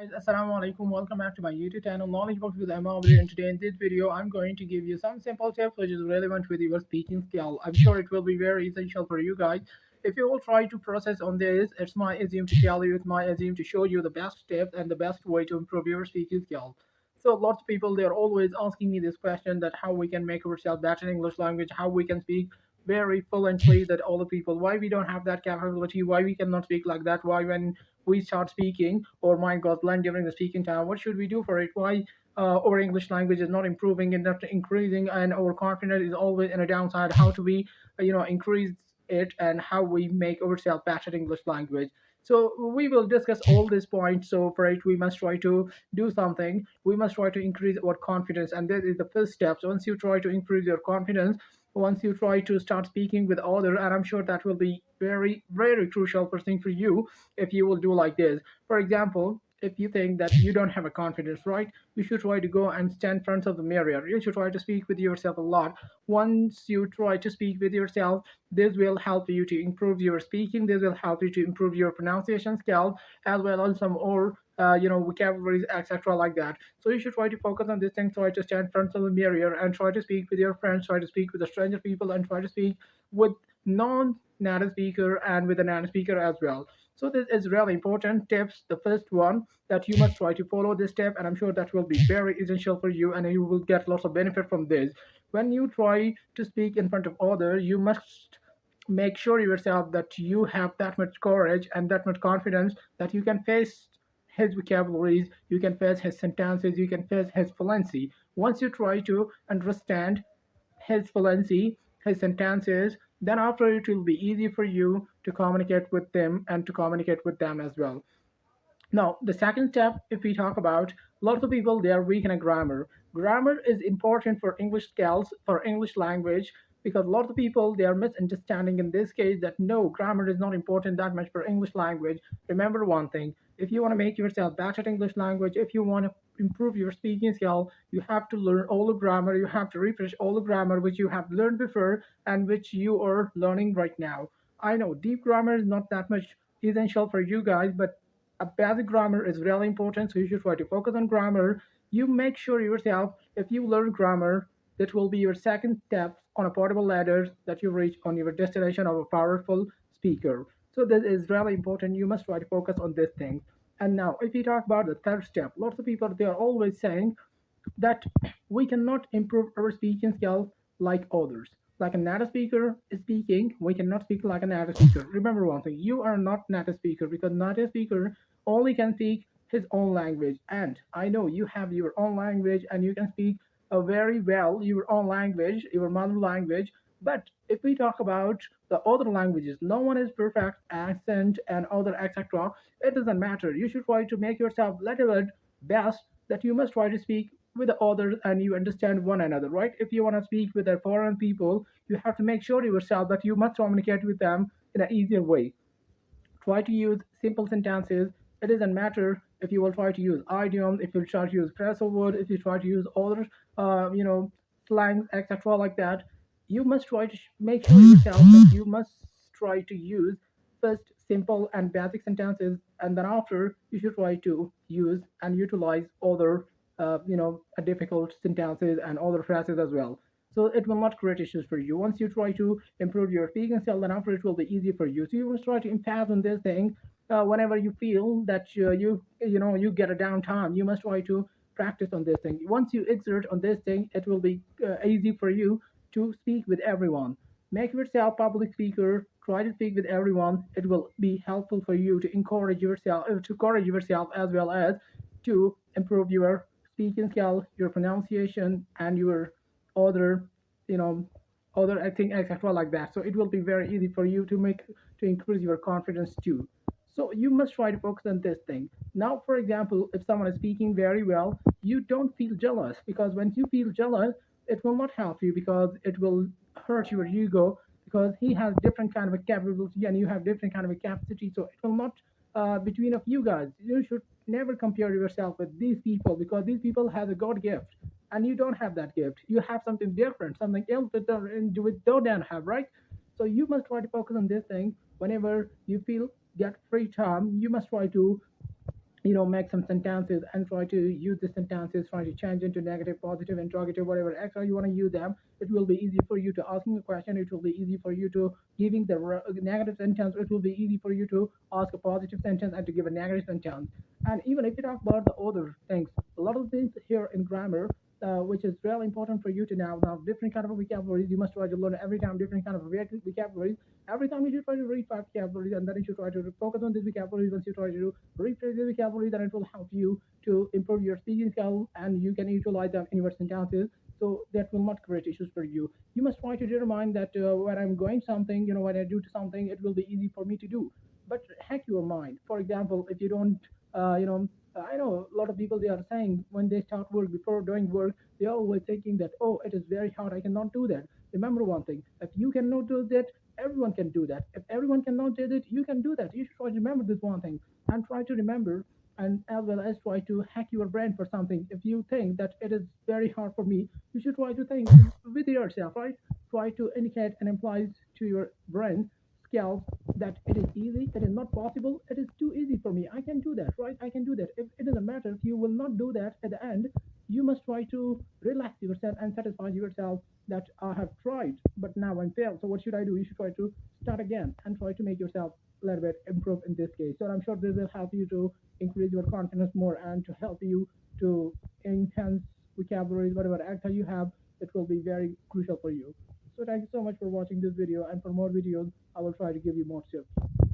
guys, Assalamu alaikum. Welcome back to my YouTube channel, Knowledge Box with Emma over here. And today in this video, I'm going to give you some simple tips which is relevant with your speaking skill. I'm sure it will be very essential for you guys. If you will try to process on this, it's my aim to tell you, it's my aim to show you the best tips and the best way to improve your speaking skill. So lots of people they're always asking me this question that how we can make ourselves better in English language, how we can speak very fluently that all the people why we don't have that capability, why we cannot speak like that, why when we start speaking our mind goes blank during the speaking time, what should we do for it, why our English language is not improving and not increasing and our confidence is always in a downside, how do we increase it and how we make ourselves better English language. So we will discuss all these points. So for it, we must try to do something. We must try to increase our confidence, and that is the first step. So once you try to increase your confidence, once you try to start speaking with others, and I'm sure that will be very, very crucial first thing for you if you will do like this. For example, if you think that you don't have a confidence, right, you should try to go and stand in front of the mirror. You should try to speak with yourself a lot. Once you try to speak with yourself, this will help you to improve your speaking. This will help you to improve your pronunciation skills as well as some more vocabularies, etc., like that. So you should try to focus on this thing. Try to stand in front of the mirror and try to speak with your friends. Try to speak with the stranger people and try to speak with non-native speaker and with a native speaker as well. So this is really important tips. The first one that you must try to follow this step, and I'm sure that will be very essential for you, and you will get lots of benefit from this. When you try to speak in front of others, you must make sure yourself that you have that much courage and that much confidence that you can face his vocabularies, you can face his sentences, you can face his fluency. Once you try to understand his fluency, his sentences, then after it will be easy for you to communicate with them and to communicate with them as well. Now, the second step, if we talk about lots of people, they are weak in a grammar. Grammar is important for English skills, for English language, because a lot of people they are misunderstanding in this case that no, grammar is not important that much for English language. Remember one thing: if you want to make yourself better at English language, if you want to improve your speaking skill, you have to learn all the grammar. You have to refresh all the grammar which you have learned before and which you are learning right now. I know deep grammar is not that much essential for you guys, but a basic grammar is really important, so you should try to focus on grammar. You make sure yourself, if you learn grammar, that will be your second step on a portable ladder that you reach on your destination of a powerful speaker. So this is really important. You must try to focus on this thing. And now, if we talk about the third step, lots of people they are always saying that we cannot improve our speaking skill like others. Like a native speaker is speaking, we cannot speak like a native speaker. Remember one thing: you are not native speaker because native speaker only can speak his own language. And I know you have your own language and you can speak very well your own language, your mother language. But if we talk about the other languages, no one is perfect accent and other etc. It doesn't matter. You should try to make yourself little bit best that you must try to speak with the others and you understand one another, right? If you want to speak with the foreign people, you have to make sure yourself that you must communicate with them in an easier way. Try to use simple sentences. It doesn't matter if you will try to use idioms, if you try to use phrasal word, if you try to use other, slangs, etc. like that. You must try to make sure yourself that you must try to use first simple and basic sentences, and then after you should try to use and utilize other, difficult sentences and other phrases as well. So it will not create issues for you. Once you try to improve your speaking skill, then after it will be easy for you. So you must try to impact on this thing. Whenever you feel that you get a downtime, you must try to practice on this thing. Once you exert on this thing, it will be easy for you to speak with everyone. Make yourself public speaker. Try to speak with everyone. It will be helpful for you to encourage yourself as well as to improve your speaking skill, your pronunciation, and your other, you know, other acting, etc. like that. So it will be very easy for you to increase your confidence too. So you must try to focus on this thing. Now, for example, if someone is speaking very well, you don't feel jealous because when you feel jealous, it will not help you because it will hurt your ego because he has different kind of a capability and you have different kind of a capacity. So it will not between of you guys. You should never compare yourself with these people because these people have a God gift and you don't have that gift. You have something different, something else that don't have, right? So you must try to focus on this thing. Whenever you feel get free time, you must try to make some sentences and try to use the sentences, try to change into negative, positive, interrogative, whatever extra you want to use them. It will be easy for you to asking a question. It will be easy for you to giving the negative sentence. It will be easy for you to ask a positive sentence and to give a negative sentence. And even if you talk about the other things, a lot of things here in grammar, which is really important for you to know. Now, different kind of vocabularies. You must try to learn every time different kind of vocabularies. Every time you should try to read five vocabularies, and then you should try to focus on this vocabulary. Once you try to rephrase the vocabulary, then it will help you to improve your speaking skill, and you can utilize them in your sentences. So that will not create issues for you. You must try to determine that when I'm going something, when I do something, it will be easy for me to do. But hack your mind. For example, if you don't, I know a lot of people they are saying when they start work, before doing work, they are always thinking that, oh, it is very hard, I cannot do that. Remember one thing: if you cannot do that, everyone can do that. If everyone cannot do that, you can do that. You should try to remember this one thing and try to remember, and as well as try to hack your brain for something. If you think that it is very hard for me, you should try to think with yourself, right? Try to indicate and imply to your brain skills that it is easy, it is not possible, it is too easy for me. I can do that, right? I can do that. If it doesn't matter if you will not do that at the end, you must try to relax yourself and satisfy yourself that I have tried, but now I'm failed. So what should I do? You should try to start again and try to make yourself a little bit improve in this case. So I'm sure this will help you to increase your confidence more and to help you to enhance vocabulary, whatever accent you have, it will be very crucial for you. So thank you so much for watching this video, and for more videos, I will try to give you more tips.